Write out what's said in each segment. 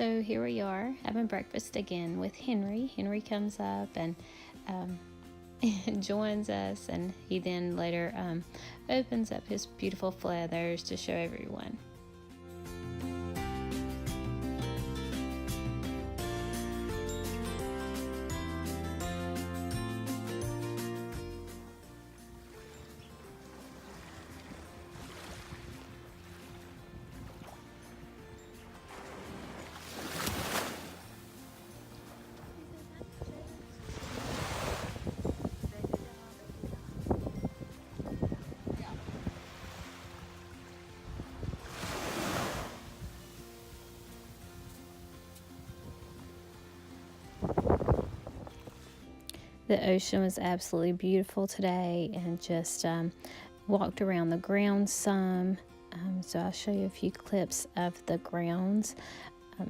So here we are having breakfast again with Henry. Henry comes up and joins us, and he then later opens up his beautiful feathers to show everyone. The ocean was absolutely beautiful today, and just walked around the grounds some. So I'll show you a few clips of the grounds.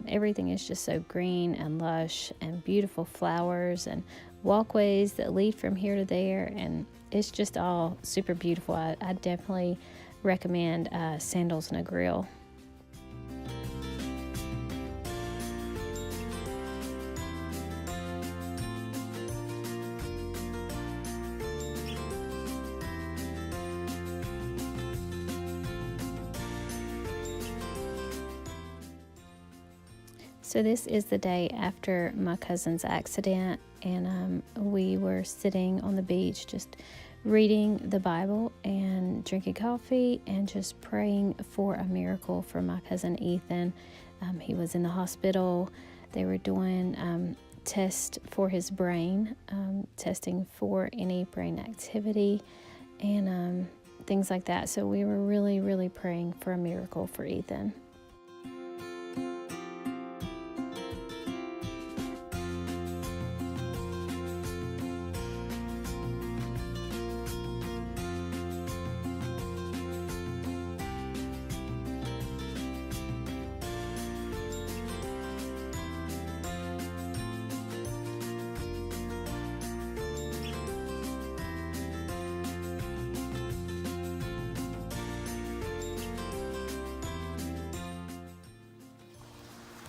Everything is just so green and lush and beautiful flowers and walkways that lead from here to there, and it's just all super beautiful. I definitely recommend Sandals Negril. So this is the day after my cousin's accident, and we were sitting on the beach just reading the Bible and drinking coffee and just praying for a miracle for my cousin Ethan. He was in the hospital. They were doing tests for his brain, testing for any brain activity and things like that. So we were really, really praying for a miracle for Ethan.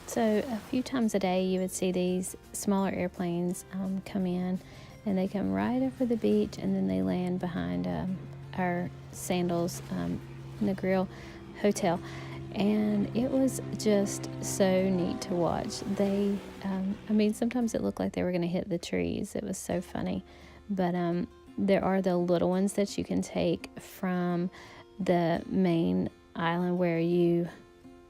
So a few times a day you would see these smaller airplanes come in, and they come right over the beach, and then they land behind our Sandals Negril hotel. And it was just so neat to watch. They, sometimes it looked like they were going to hit the trees. It was so funny. But there are the little ones that you can take from the main island where you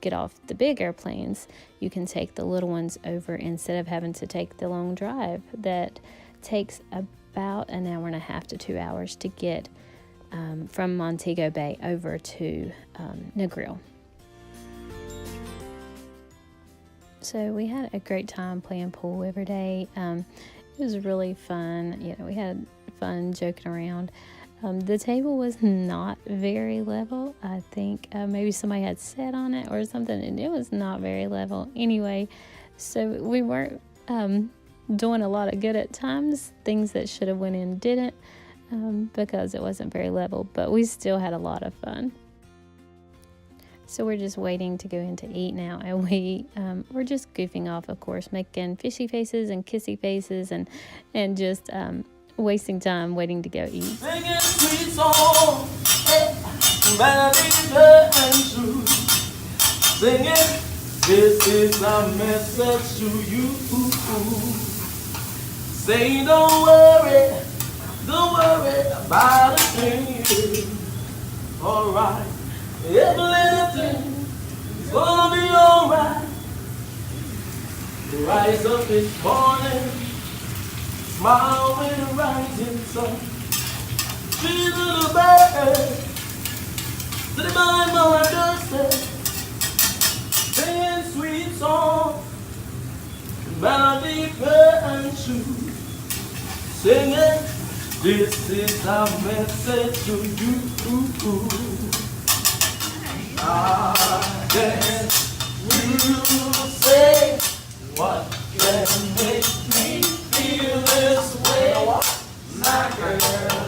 get off the big airplanes. You can take the little ones over instead of having to take the long drive that takes about an hour and a half to 2 hours to get from Montego Bay over to Negril. So we had a great time playing pool every day. It was really fun. We had fun joking around. The table was not very level. I think maybe somebody had sat on it or something, and it was not very level anyway. So we weren't doing a lot of good at times. Things that should have went in didn't, because it wasn't very level, but we still had a lot of fun. So we're just waiting to go in to eat now, and we're just goofing off, of course, making fishy faces and kissy faces and just wasting time waiting to go eat. Singing sweet song, melody and true. Singing, this is our message to you. Say don't worry about a thing. Alright, every little thing is gonna be alright. Rise up this morning, smile with the rising sun. She's a little bird, sitting by my doorstep, singing sweet songs, melody and true. Singing, this is our message to you. You say what can make me feel this way? My girl,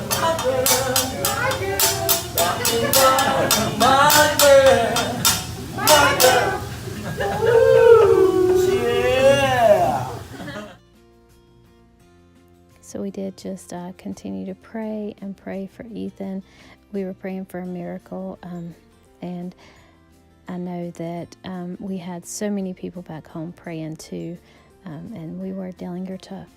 my girl, my girl, my girl, my girl. Ooh. did just continue to pray and pray for Ethan. We were praying for a miracle, and I know that we had so many people back home praying too, and we were Dellinger tough.